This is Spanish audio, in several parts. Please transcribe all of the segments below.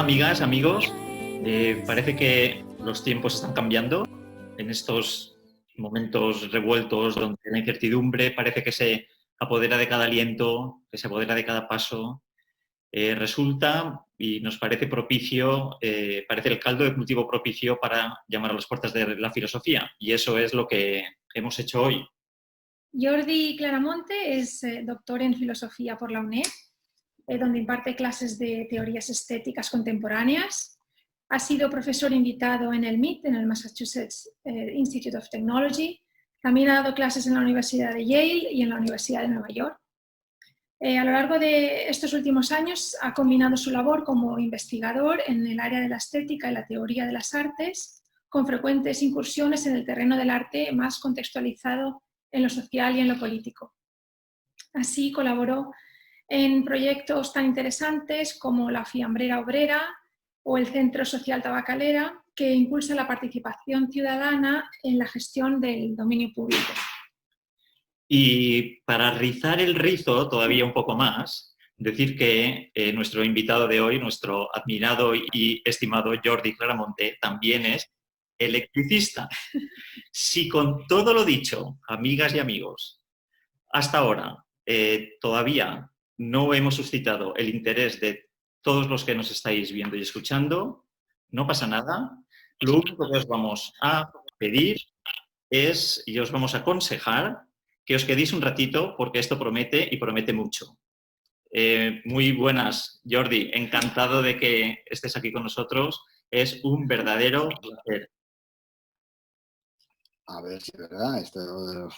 amigas, amigos. Parece que los tiempos están cambiando en estos momentos revueltos donde la incertidumbre parece que se apodera de cada aliento, que se apodera de cada paso. Resulta y nos parece propicio, parece el caldo de cultivo propicio para llamar a las puertas de la filosofía. Y eso es lo que hemos hecho hoy. Jordi Claramonte es doctor en filosofía por la UNED, donde imparte clases de teorías estéticas contemporáneas. Ha sido profesor invitado en el MIT, en el Massachusetts Institute of Technology. También ha dado clases en la Universidad de Yale y en la Universidad de Nueva York. A lo largo de estos últimos años ha combinado su labor como investigador en el área de la estética y la teoría de las artes, con frecuentes incursiones en el terreno del arte más contextualizado en lo social y en lo político. Así colaboró en proyectos tan interesantes como la Fiambrera Obrera o el Centro Social Tabacalera, que impulsa la participación ciudadana en la gestión del dominio público. Y para rizar el rizo todavía un poco más, decir que nuestro invitado de hoy, nuestro admirado y estimado Jordi Claramonte, también es electricista. Si con todo lo dicho, amigas y amigos, hasta ahora todavía no hemos suscitado el interés de todos los que nos estáis viendo y escuchando, no pasa nada. Lo único que os vamos a pedir es, y os vamos a aconsejar, que os quedéis un ratito porque esto promete y promete mucho. Muy buenas, Jordi. Encantado de que estés aquí con nosotros. Es un verdadero placer. A ver si es verdad.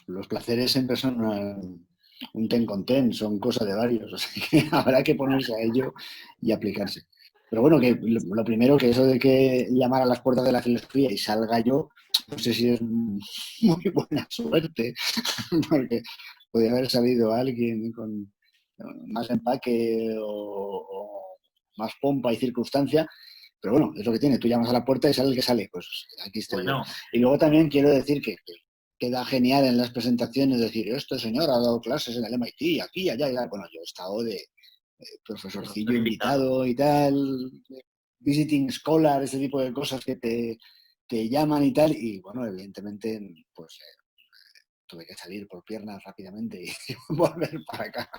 Los placeres siempre son un ten con ten, son cosa de varios. O sea que habrá que ponerse a ello y aplicarse. Pero bueno, que lo primero, que eso de que llamar a las puertas de la filosofía y salga yo, no sé si es muy buena suerte, porque podría haber salido alguien con más empaque o más pompa y circunstancia. Pero bueno, es lo que tiene. Tú llamas a la puerta y sale el que sale. Pues aquí estoy yo. Y luego también quiero decir que queda genial en las presentaciones decir, este señor ha dado clases en el MIT, aquí, allá, allá. Bueno, yo he estado de profesorcillo invitado y tal, visiting scholar, ese tipo de cosas que te llaman y tal. Y bueno, evidentemente, pues tuve que salir por piernas rápidamente y volver para acá.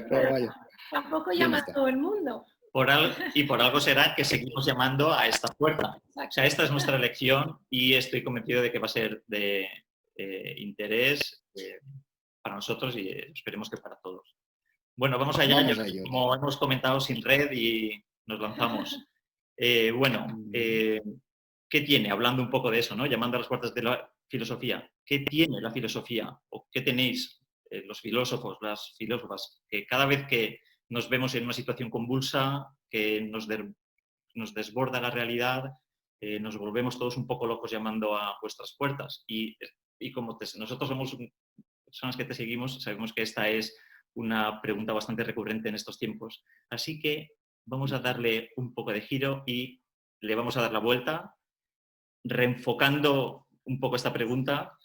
Pero vaya. Tampoco llama a todo el mundo. Por algo será que seguimos llamando a esta puerta. O sea, esta es nuestra elección y estoy convencido de que va a ser de interés para nosotros y esperemos que para todos. Bueno, vamos allá. Como hemos comentado, sin red y nos lanzamos. ¿Qué tiene? Hablando un poco de eso, ¿no? Llamando a las puertas de la filosofía. ¿Qué tiene la filosofía? ¿O qué tenéis los filósofos, las filósofas? Que cada vez que nos vemos en una situación convulsa, que nos desborda la realidad, nos volvemos todos un poco locos llamando a vuestras puertas. Y como nosotros somos personas que te seguimos, sabemos que esta es una pregunta bastante recurrente en estos tiempos. Así que vamos a darle un poco de giro y le vamos a dar la vuelta, reenfocando un poco esta pregunta.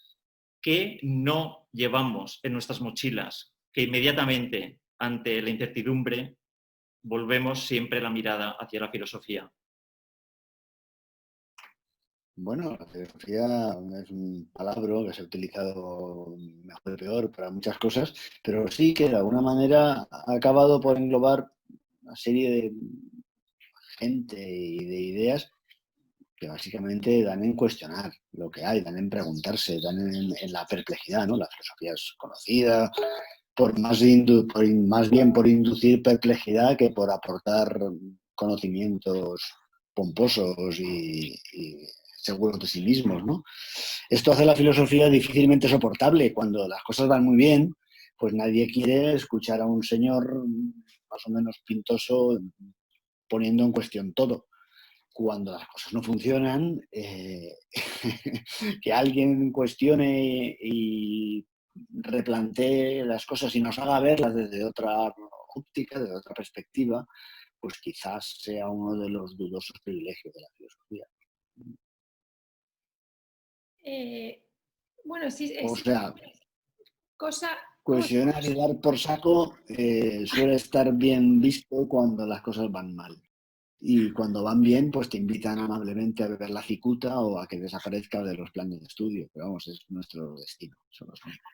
¿Qué no llevamos en nuestras mochilas que inmediatamente ante la incertidumbre volvemos siempre la mirada hacia la filosofía? Bueno, la filosofía es un palabra que se ha utilizado mejor o peor para muchas cosas, pero sí que de alguna manera ha acabado por englobar una serie de gente y de ideas que básicamente dan en cuestionar lo que hay, dan en preguntarse, dan en la perplejidad, ¿no? La filosofía es conocida más bien por inducir perplejidad que por aportar conocimientos pomposos y seguros de sí mismos, ¿no? Esto hace la filosofía difícilmente soportable. Cuando las cosas van muy bien, pues nadie quiere escuchar a un señor más o menos pintoso poniendo en cuestión todo. Cuando las cosas no funcionan, que alguien cuestione y replantee las cosas y nos haga verlas desde otra óptica, desde otra perspectiva, pues quizás sea uno de los dudosos privilegios de la filosofía. Bueno, sí, o sea, cosa... cuestionar y dar por saco suele estar bien visto cuando las cosas van mal. y cuando van bien, pues te invitan amablemente a beber la cicuta o a que desaparezca de los planes de estudio. Pero vamos, es nuestro destino. Son los únicos.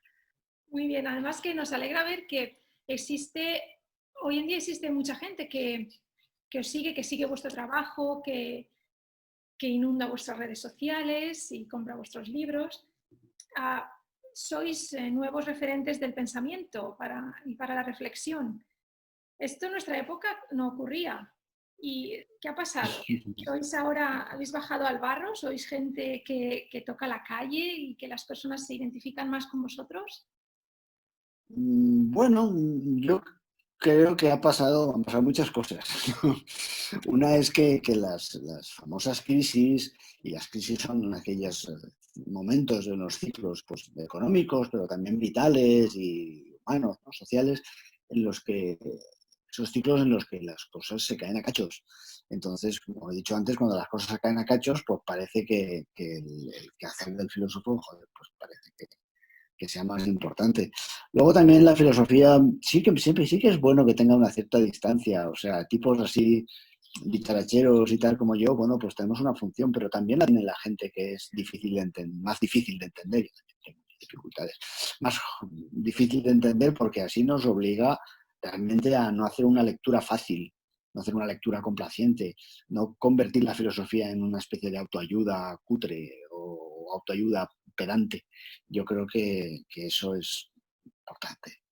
Muy bien, además que nos alegra ver que hoy en día existe mucha gente que os sigue, que sigue vuestro trabajo, que inunda vuestras redes sociales y compra vuestros libros. Sois nuevos referentes del pensamiento y para la reflexión. Esto en nuestra época no ocurría. ¿Y qué ha pasado? ¿Habéis bajado al barro? ¿Sois gente que toca la calle y que las personas se identifican más con vosotros? Bueno, yo creo que han pasado muchas cosas, ¿no? Una es que las famosas crisis, y las crisis son aquellos momentos en los ciclos pues, económicos, pero también vitales y humanos, ¿no? Sociales, en los que esos ciclos en los que las cosas se caen a cachos. Entonces, como he dicho antes, cuando las cosas se caen a cachos, pues parece que el quehacer del filósofo, joder, pues parece que sea más importante. Luego también la filosofía sí que es bueno que tenga una cierta distancia, o sea, tipos así dictaracheros y tal como yo, bueno, pues tenemos una función, pero también la tiene la gente que es más difícil de entender, tengo dificultades, más difícil de entender porque así nos obliga realmente a no hacer una lectura fácil, no hacer una lectura complaciente, no convertir la filosofía en una especie de autoayuda cutre o autoayuda pedante. Yo creo que eso es importante.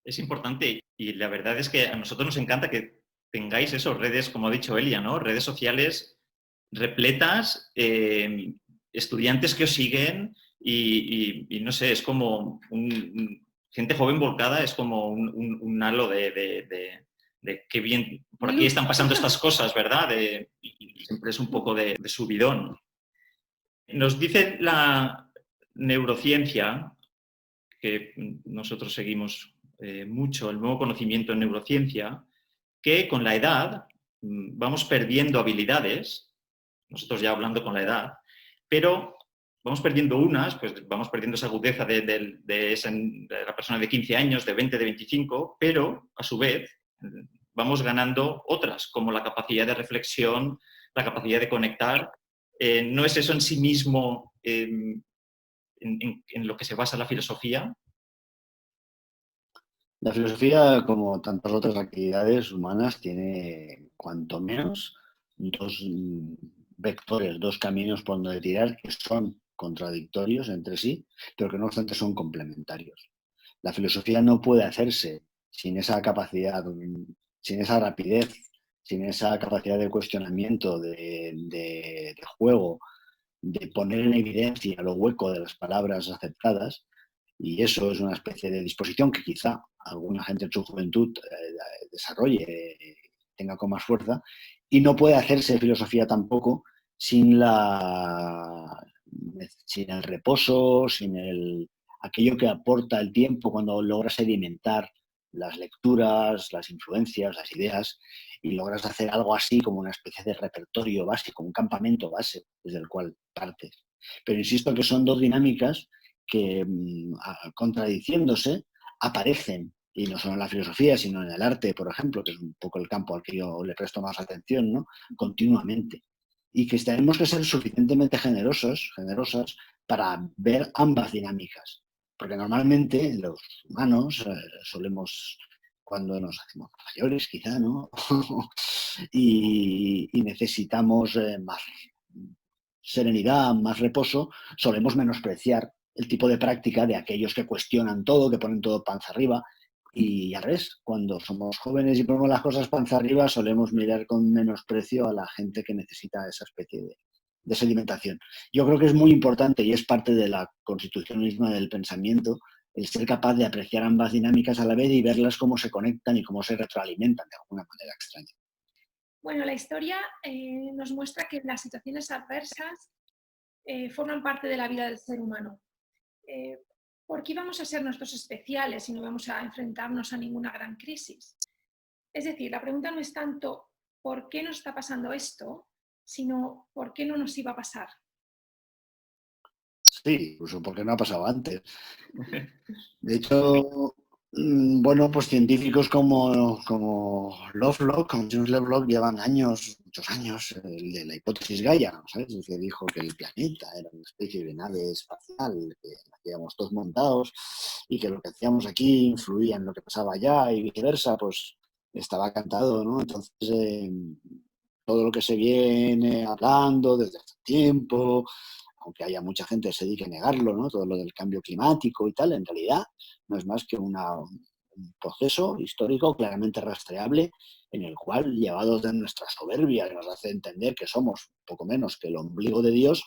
Es importante y la verdad es que a nosotros nos encanta que tengáis esas redes, como ha dicho Elia, ¿no? Redes sociales repletas, estudiantes que os siguen y no sé, es como gente joven volcada, es como un halo de qué bien, por aquí están pasando estas cosas, ¿verdad? Y siempre es un poco de subidón. Nos dice la neurociencia, que nosotros seguimos mucho, el nuevo conocimiento en neurociencia, que con la edad vamos perdiendo habilidades, nosotros ya hablando con la edad, pero vamos perdiendo unas, pues vamos perdiendo esa agudeza de la persona de 15 años, de 20, de 25, pero a su vez vamos ganando otras, como la capacidad de reflexión, la capacidad de conectar. ¿No es eso en sí mismo en lo que se basa la filosofía? La filosofía, como tantas otras actividades humanas, tiene cuanto menos dos vectores, dos caminos por donde tirar que son contradictorios entre sí, pero que no obstante son complementarios. La filosofía no puede hacerse sin esa capacidad, sin esa rapidez, sin esa capacidad de cuestionamiento, de juego, de poner en evidencia lo hueco de las palabras aceptadas, y eso es una especie de disposición que quizá alguna gente en su juventud desarrolle, tenga con más fuerza, y no puede hacerse filosofía tampoco sin el reposo, aquello que aporta el tiempo cuando logras sedimentar las lecturas, las influencias, las ideas, y logras hacer algo así como una especie de repertorio básico, un campamento base desde el cual partes. Pero insisto que son dos dinámicas que, contradiciéndose, aparecen, y no solo en la filosofía, sino en el arte, por ejemplo, que es un poco el campo al que yo le presto más atención, ¿no? Continuamente. Y que tenemos que ser suficientemente generosas, para ver ambas dinámicas. Porque normalmente los humanos solemos, cuando nos hacemos mayores quizá, ¿no? y necesitamos más serenidad, más reposo, solemos menospreciar el tipo de práctica de aquellos que cuestionan todo, que ponen todo panza arriba. Y al revés, cuando somos jóvenes y ponemos las cosas panza arriba, solemos mirar con menosprecio a la gente que necesita esa especie de sedimentación. Yo creo que es muy importante y es parte de la constitución misma del pensamiento el ser capaz de apreciar ambas dinámicas a la vez y verlas cómo se conectan y cómo se retroalimentan de alguna manera extraña. Bueno, la historia nos muestra que las situaciones adversas forman parte de la vida del ser humano. ¿Por qué vamos a ser nosotros especiales si no vamos a enfrentarnos a ninguna gran crisis? Es decir, la pregunta no es tanto por qué nos está pasando esto, sino por qué no nos iba a pasar. Sí, incluso porque no ha pasado antes. De hecho, Bueno, pues científicos como Lovelock, como James Lovelock, llevan años, muchos años, el de la hipótesis Gaia, ¿sabes? El que dijo que el planeta era una especie de nave espacial, que hacíamos todos montados y que lo que hacíamos aquí influía en lo que pasaba allá y viceversa, pues estaba cantado, ¿no? Entonces, todo lo que se viene hablando desde hace tiempo, aunque haya mucha gente que se dedique a negarlo, ¿no? Todo lo del cambio climático y tal, en realidad no es más que un proceso histórico claramente rastreable en el cual, llevados de nuestra soberbia, que nos hace entender que somos poco menos que el ombligo de Dios,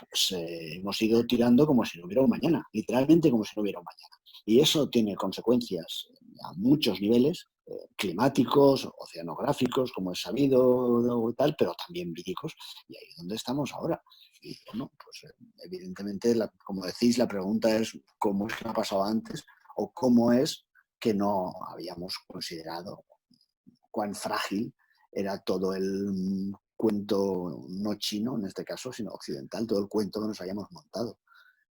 pues, hemos ido tirando como si no hubiera un mañana, literalmente como si no hubiera un mañana. Y eso tiene consecuencias a muchos niveles, climáticos, oceanográficos, como es sabido, y tal, pero también víricos. Y ahí es donde estamos ahora. Y bueno, pues evidentemente, como decís, la pregunta es cómo es que no ha pasado antes o cómo es que no habíamos considerado cuán frágil era todo el cuento no chino, en este caso, sino occidental, todo el cuento que nos hayamos montado.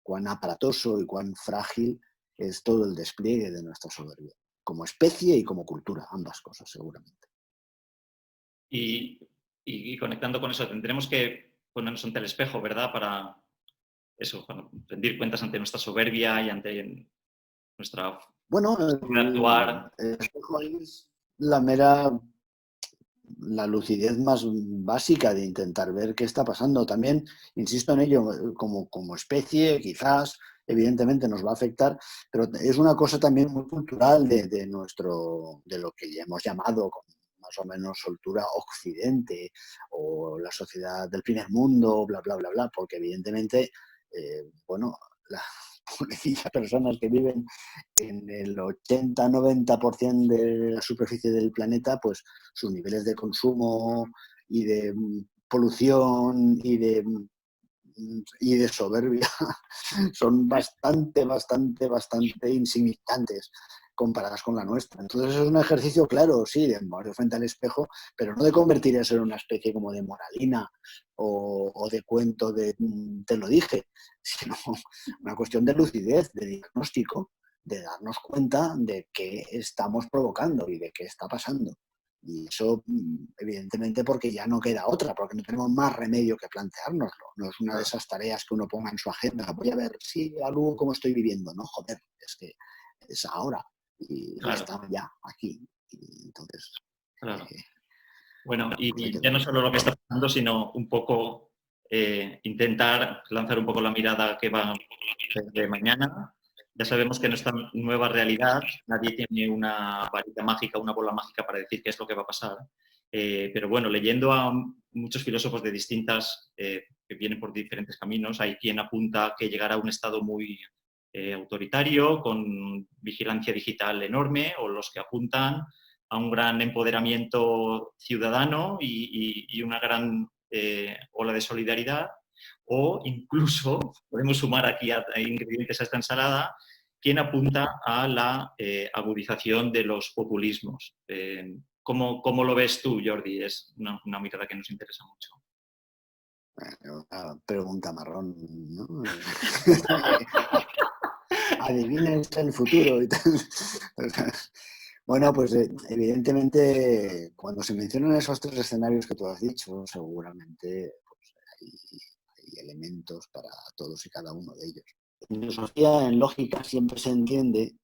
Cuán aparatoso y cuán frágil es todo el despliegue de nuestra soberbia, como especie y como cultura, ambas cosas seguramente. Y, y conectando con eso, tendremos que ponernos ante el espejo, ¿verdad? Para eso, para rendir cuentas ante nuestra soberbia y ante nuestra Bueno, forma de actuar. el espejo es la lucidez más básica de intentar ver qué está pasando. También, insisto en ello, como especie, quizás, evidentemente nos va a afectar, pero es una cosa también muy cultural de lo que ya hemos llamado con más o menos soltura Occidente o la sociedad del primer mundo, bla, bla, bla, bla, porque evidentemente, bueno, las pobrecillas personas que viven en el 80-90% de la superficie del planeta, pues sus niveles de consumo y de polución y de soberbia son bastante insignificantes comparadas con la nuestra. Entonces es un ejercicio, claro, sí, de moverse frente al espejo, pero no de convertir eso en una especie como de moralina o de cuento de te lo dije, sino una cuestión de lucidez, de diagnóstico, de darnos cuenta de qué estamos provocando y de qué está pasando. Y eso, evidentemente, porque ya no queda otra, porque no tenemos más remedio que planteárnoslo. No es una de esas tareas que uno ponga en su agenda. Voy a ver si algo como estoy viviendo. No, joder, es que es ahora y Claro, está ya aquí. Y entonces, claro. eh, Bueno, pues hay que y ya no tomar. solo lo que está pasando, sino un poco intentar lanzar un poco la mirada que va de mañana. Ya sabemos que en esta nueva realidad nadie tiene una varita mágica, una bola mágica para decir qué es lo que va a pasar. Pero bueno, leyendo a muchos filósofos de distintas, que vienen por diferentes caminos, hay quien apunta que llegará a un estado muy autoritario, con vigilancia digital enorme, o los que apuntan a un gran empoderamiento ciudadano y una gran ola de solidaridad, o incluso podemos sumar aquí a ingredientes a esta ensalada, quien apunta a la agudización de los populismos. ¿Cómo lo ves tú, Jordi? Es una mirada que nos interesa mucho. Una pregunta marrón, ¿no? Adivina el futuro y tal. Bueno, pues evidentemente cuando se mencionan esos tres escenarios que tú has dicho, seguramente pues, hay elementos para todos y cada uno de ellos. En filosofía, en lógica, siempre se entiende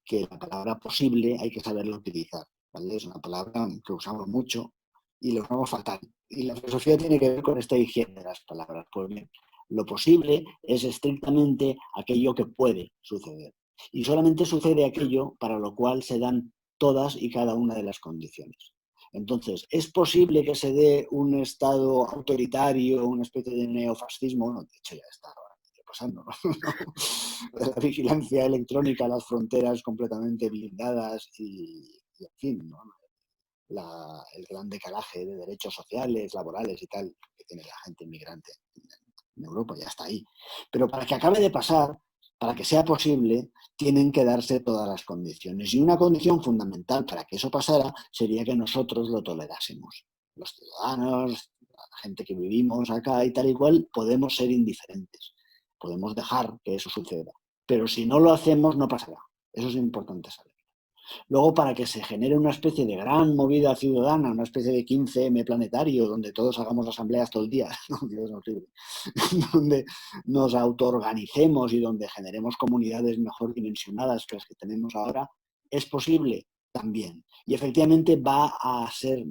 que la palabra posible hay que saberla utilizar, ¿vale? Es una palabra que usamos mucho y la usamos fatal. Y la filosofía tiene que ver con esta higiene de las palabras. Pues bien, lo posible es estrictamente aquello que puede suceder. Y solamente sucede aquello para lo cual se dan todas y cada una de las condiciones. Entonces, ¿es posible que se dé un estado autoritario, una especie de neofascismo? Bueno, de hecho ya está pasando, ¿no? La vigilancia electrónica, las fronteras completamente blindadas y en fin, ¿no? El gran decalaje de derechos sociales, laborales y tal que tiene la gente inmigrante en Europa, ya está ahí. Pero para que acabe de pasar, para que sea posible, tienen que darse todas las condiciones. Y una condición fundamental para que eso pasara sería que nosotros lo tolerásemos. Los ciudadanos, la gente que vivimos acá y tal y cual, podemos ser indiferentes. Podemos dejar que eso suceda. Pero si no lo hacemos, no pasará. Eso es importante saber. Luego, para que se genere una especie de gran movida ciudadana, una especie de 15M planetario, donde todos hagamos asambleas todo el día, no, Dios nos libre, donde nos autoorganicemos y donde generemos comunidades mejor dimensionadas que las que tenemos ahora, es posible también. Y efectivamente va a ser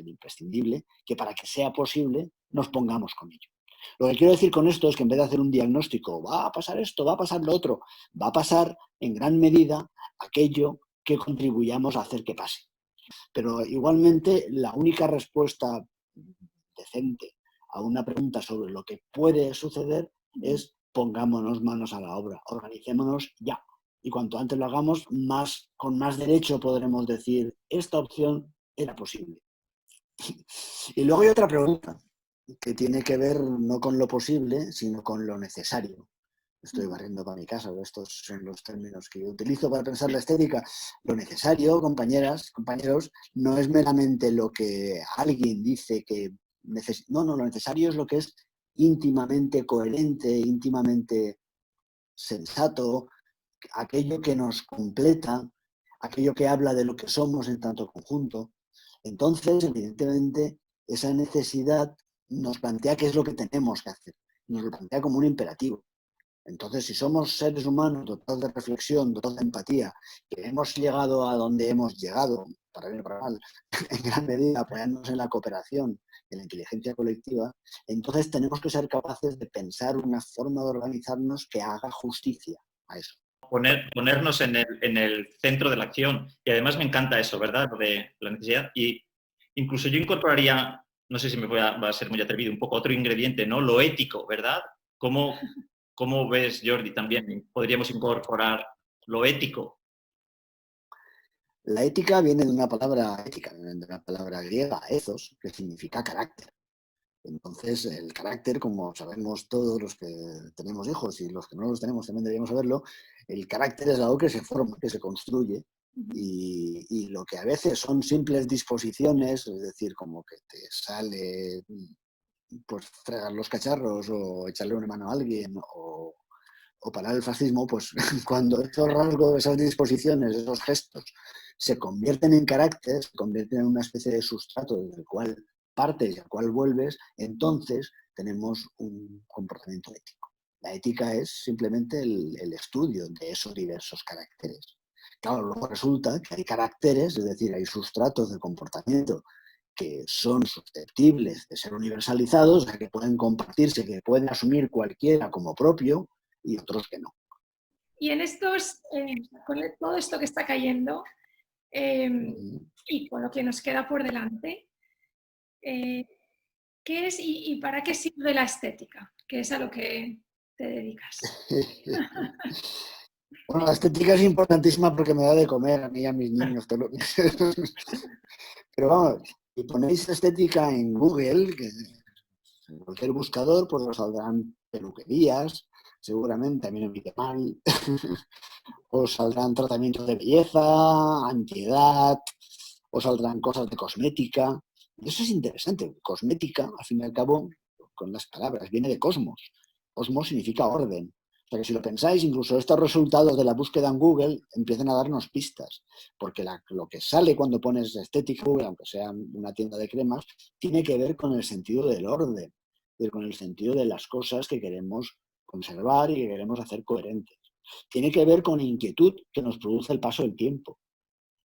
imprescindible que para que sea posible nos pongamos con ello. Lo que quiero decir con esto es que en vez de hacer un diagnóstico, va a pasar esto, va a pasar lo otro, va a pasar en gran medida aquello que contribuyamos a hacer que pase. Pero igualmente la única respuesta decente a una pregunta sobre lo que puede suceder es pongámonos manos a la obra, organicémonos ya. Y cuanto antes lo hagamos, con más derecho podremos decir esta opción era posible. Y luego hay otra pregunta que tiene que ver no con lo posible, sino con lo necesario. Estoy barriendo para mi casa, estos son los términos que yo utilizo para pensar la estética. Lo necesario, compañeras, compañeros, no es meramente lo que alguien dice que necesita. No, lo necesario es lo que es íntimamente coherente, íntimamente sensato, aquello que nos completa, aquello que habla de lo que somos en tanto conjunto. Entonces, evidentemente, esa necesidad nos plantea qué es lo que tenemos que hacer. Nos lo plantea como un imperativo. Entonces, si somos seres humanos dotados de reflexión, dotados de empatía, que hemos llegado a donde hemos llegado, para bien o para mal, en gran medida apoyándonos en la cooperación, en la inteligencia colectiva, entonces tenemos que ser capaces de pensar una forma de organizarnos que haga justicia a eso. Ponernos en el centro de la acción. Y además me encanta eso, ¿verdad? Lo de la necesidad. Y incluso yo incorporaría, no sé si va a ser muy atrevido, un poco otro ingrediente, ¿no? Lo ético, ¿verdad? ¿Cómo ves, Jordi, también? Podríamos incorporar lo ético. La ética viene de una palabra ética, de una palabra griega, ethos, que significa carácter. Entonces, el carácter, como sabemos todos los que tenemos hijos y los que no los tenemos también deberíamos saberlo, el carácter es algo que se forma, que se construye y lo que a veces son simples disposiciones, es decir, como que te sale pues fregar los cacharros o echarle una mano a alguien o parar el fascismo, pues cuando esos rasgos, esas disposiciones, esos gestos se convierten en carácter, se convierten en una especie de sustrato del cual partes y al cual vuelves, entonces tenemos un comportamiento ético. La ética es simplemente el estudio de esos diversos caracteres. Claro, luego resulta que hay caracteres, es decir, hay sustratos de comportamiento que son susceptibles de ser universalizados, o sea, que pueden compartirse, que pueden asumir cualquiera como propio, y otros que no. Y en con todo esto que está cayendo y con lo que nos queda por delante, ¿qué es y para qué sirve la estética? Que es a lo que te dedicas. Bueno, la estética es importantísima porque me da de comer a mí y a mis niños. Pero vamos, si ponéis estética en Google, que en cualquier buscador, pues os saldrán peluquerías, seguramente, a mí no me quede mal, os saldrán tratamientos de belleza, antiedad, os saldrán cosas de cosmética. Y eso es interesante. Cosmética, al fin y al cabo, con las palabras, viene de cosmos. Cosmos significa orden. O sea que si lo pensáis, incluso estos resultados de la búsqueda en Google empiezan a darnos pistas, porque lo que sale cuando pones estética Google, aunque sea una tienda de cremas, tiene que ver con el sentido del orden, con el sentido de las cosas que queremos conservar y que queremos hacer coherentes. Tiene que ver con inquietud que nos produce el paso del tiempo.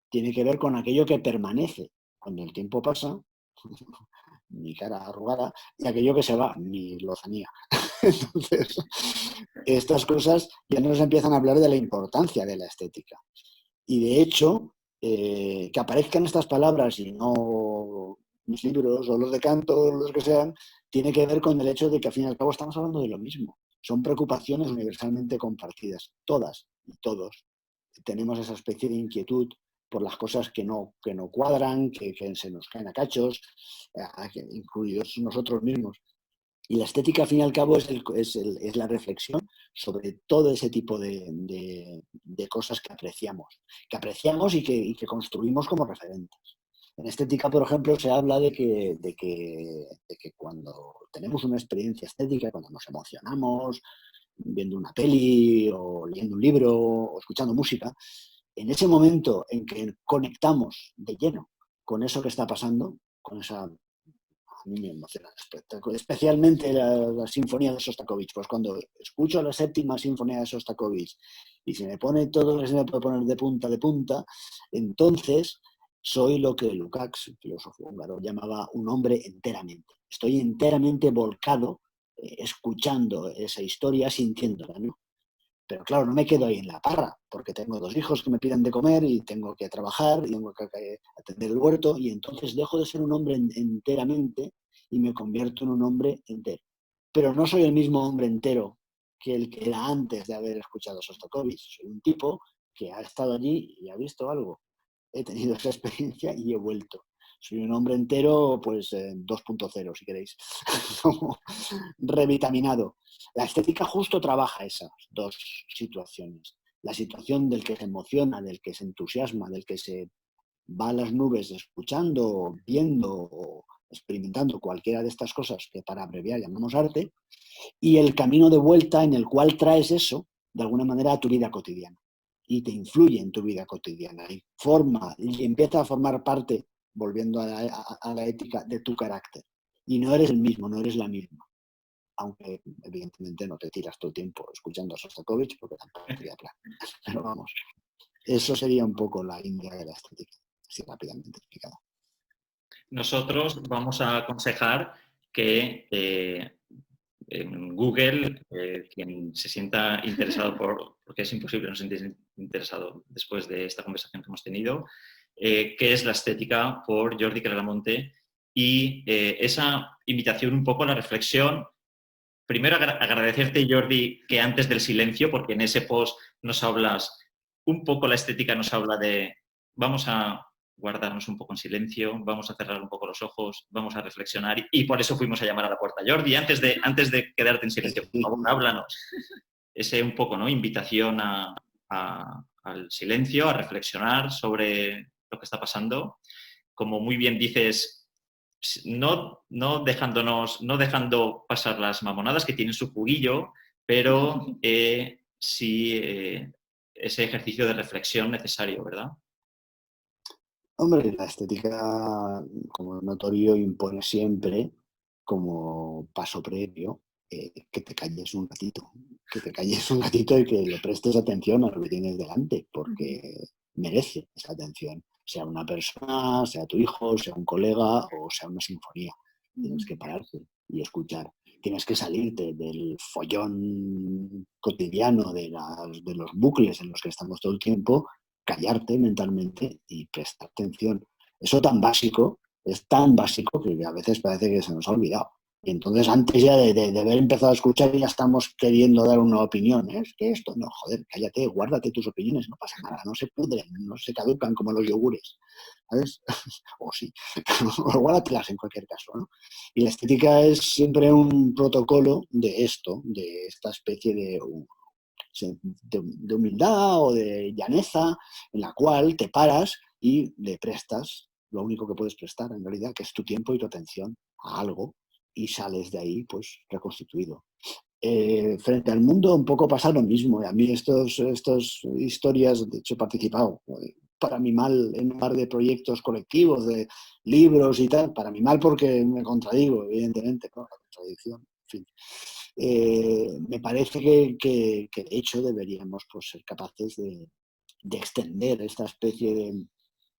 Tiene que ver con aquello que permanece cuando el tiempo pasa, mi cara arrugada, y aquello que se va, mi lozanía. Entonces, estas cosas ya nos empiezan a hablar de la importancia de la estética. Y de hecho, que aparezcan estas palabras y no mis libros o los de canto o los que sean, tiene que ver con el hecho de que al fin y al cabo estamos hablando de lo mismo. Son preocupaciones universalmente compartidas. Todas y todos tenemos esa especie de inquietud por las cosas que no cuadran, que se nos caen a cachos, incluidos nosotros mismos. Y la estética, al fin y al cabo, es la reflexión sobre todo ese tipo de cosas que apreciamos y que construimos como referentes. En estética, por ejemplo, se habla de que cuando tenemos una experiencia estética, cuando nos emocionamos viendo una peli o leyendo un libro o escuchando música, en ese momento en que conectamos de lleno con eso que está pasando, con esa... A mí me emociona especialmente la sinfonía de Sostakovich. Pues cuando escucho la séptima sinfonía de Sostakovich y se me pone todo lo que se me puede poner de punta, entonces soy lo que Lukács, el filósofo húngaro, llamaba un hombre enteramente. Estoy enteramente volcado, escuchando esa historia, sintiéndola, ¿no? Pero claro, no me quedo ahí en la parra, porque tengo 2 hijos que me piden de comer y tengo que trabajar y tengo que atender el huerto, y entonces dejo de ser un hombre enteramente y me convierto en un hombre entero. Pero no soy el mismo hombre entero que el que era antes de haber escuchado Sostakovich. Soy un tipo que ha estado allí y ha visto algo. He tenido esa experiencia y he vuelto. Soy un hombre entero, pues 2.0, si queréis, revitaminado. La estética justo trabaja esas 2 situaciones. La situación del que se emociona, del que se entusiasma, del que se va a las nubes escuchando, viendo o experimentando cualquiera de estas cosas que para abreviar llamamos arte, y el camino de vuelta en el cual traes eso de alguna manera a tu vida cotidiana y te influye en tu vida cotidiana y forma y empieza a formar parte, volviendo a la ética, de tu carácter. Y no eres el mismo, no eres la misma. Aunque evidentemente no te tiras todo el tiempo escuchando a Sostakovich porque tampoco sería plan. Pero vamos, eso sería un poco la India de la estética, así rápidamente explicado. Nosotros vamos a aconsejar que en Google, quien se sienta interesado porque es imposible no sentirse interesado después de esta conversación que hemos tenido, qué es la estética por Jordi Claramonte y esa invitación un poco a la reflexión. Primero agradecerte, Jordi, que antes del silencio, porque en ese post nos hablas, un poco la estética nos habla de vamos a guardarnos un poco en silencio, vamos a cerrar un poco los ojos, vamos a reflexionar y por eso fuimos a llamar a la puerta. Jordi, antes de quedarte en silencio, por favor, háblanos. Ese un poco, ¿no? Invitación al silencio, a reflexionar sobre lo que está pasando. Como muy bien dices, no dejando pasar las mamonadas que tienen su juguillo, pero sí ese ejercicio de reflexión necesario, ¿verdad? Hombre, la estética, como notorio, impone siempre como paso previo que te calles un ratito, y que le prestes atención a lo que tienes delante, porque merece esa atención, sea una persona, sea tu hijo, sea un colega o sea una sinfonía. Tienes que pararte y escuchar. Tienes que salirte del follón cotidiano, de los bucles en los que estamos todo el tiempo, callarte mentalmente y prestar atención. Eso es tan básico que a veces parece que se nos ha olvidado. Y entonces antes ya de haber empezado a escuchar ya estamos queriendo dar una opinión. Es que esto, no, joder, cállate, guárdate tus opiniones, no pasa nada, no se pudren, no se caducan como los yogures, ¿sabes? O sí, pero guárdatelas en cualquier caso, ¿no? Y la estética es siempre un protocolo de esto, de esta especie de humildad o de llaneza en la cual te paras y le prestas lo único que puedes prestar en realidad, que es tu tiempo y tu atención a algo, y sales de ahí pues reconstituido. Frente al mundo un poco pasa lo mismo. A mí estas historias, de hecho he participado para mi mal en un par de proyectos colectivos, de libros y tal, para mi mal porque me contradigo, evidentemente, ¿no? La contradicción, en fin. Me parece que de hecho deberíamos pues, ser capaces de extender esta especie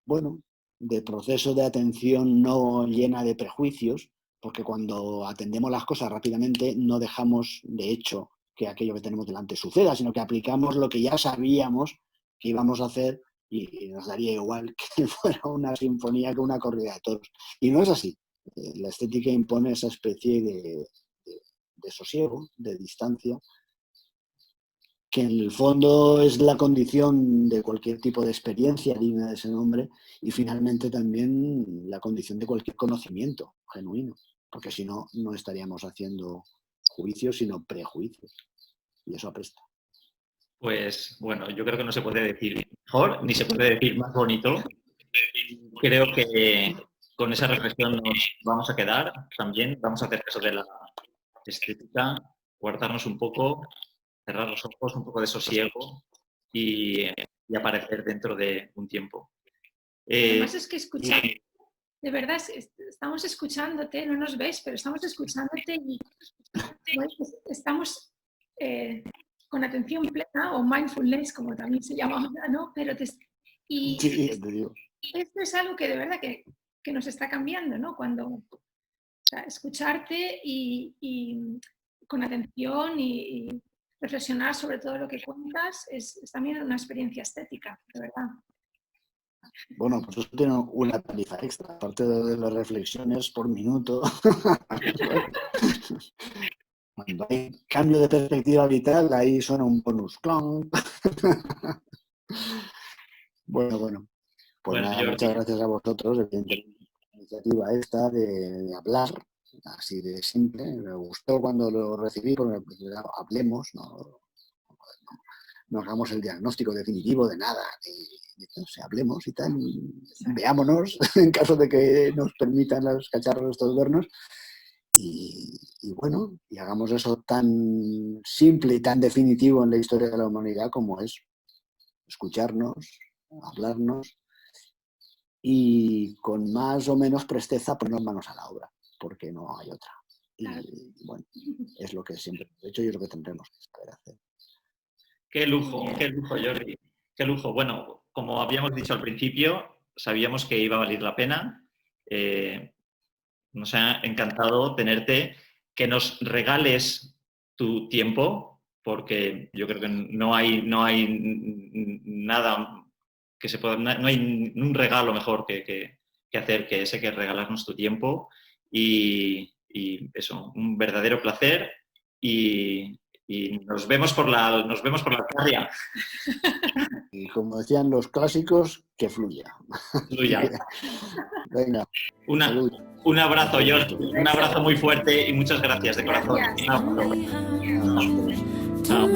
bueno, de proceso de atención no llena de prejuicios, porque cuando atendemos las cosas rápidamente no dejamos, de hecho, que aquello que tenemos delante suceda, sino que aplicamos lo que ya sabíamos que íbamos a hacer y nos daría igual que fuera una sinfonía que una corrida de toros. Y no es así. La estética impone esa especie de sosiego, de distancia, que en el fondo es la condición de cualquier tipo de experiencia digna de ese nombre y finalmente también la condición de cualquier conocimiento genuino, porque si no, no estaríamos haciendo juicios, sino prejuicios, y eso apresta. Pues bueno, yo creo que no se puede decir mejor, ni se puede decir más bonito. Creo que con esa reflexión nos vamos a quedar también. Vamos a hacer caso de la estética, guardarnos un poco, cerrar los ojos, un poco de sosiego y aparecer dentro de un tiempo. Además es que escuchar, de verdad, estamos escuchándote, no nos ves, pero estamos escuchándote y estamos con atención plena o mindfulness, como también se llama ahora, ¿no? Pero Sí, te digo. esto es algo que de verdad que nos está cambiando, ¿no? Cuando escucharte y con atención y reflexionar sobre todo lo que cuentas es también una experiencia estética, de verdad. Bueno, pues eso tiene una tarifa extra, aparte de las reflexiones por minuto. Cuando hay cambio de perspectiva vital, ahí suena un bonus clon. Bueno. Pues nada, Jordi, muchas gracias a vosotros, evidentemente, la iniciativa esta de hablar, así de simple. Me gustó cuando lo recibí, porque hablemos, no hagamos el diagnóstico definitivo de nada, no sé, hablemos y tal, veámonos en caso de que nos permitan los cacharros estos vernos. Y bueno, y hagamos eso tan simple y tan definitivo en la historia de la humanidad como es escucharnos, hablarnos y con más o menos presteza ponernos manos a la obra, porque no hay otra. Y bueno, es lo que siempre he hecho y es lo que tendremos que saber hacer. Qué lujo, Jordi. Qué lujo. Bueno, como habíamos dicho al principio, sabíamos que iba a valer la pena. Nos ha encantado tenerte, que nos regales tu tiempo, porque yo creo que no hay nada que se pueda, no hay un regalo mejor que hacer que ese, que regalarnos tu tiempo y eso, un verdadero placer y nos vemos por la calle. Y como decían los clásicos, que fluya. Venga, salud. Un abrazo, Jordi. Un abrazo muy fuerte y muchas gracias de corazón. Gracias. Chao.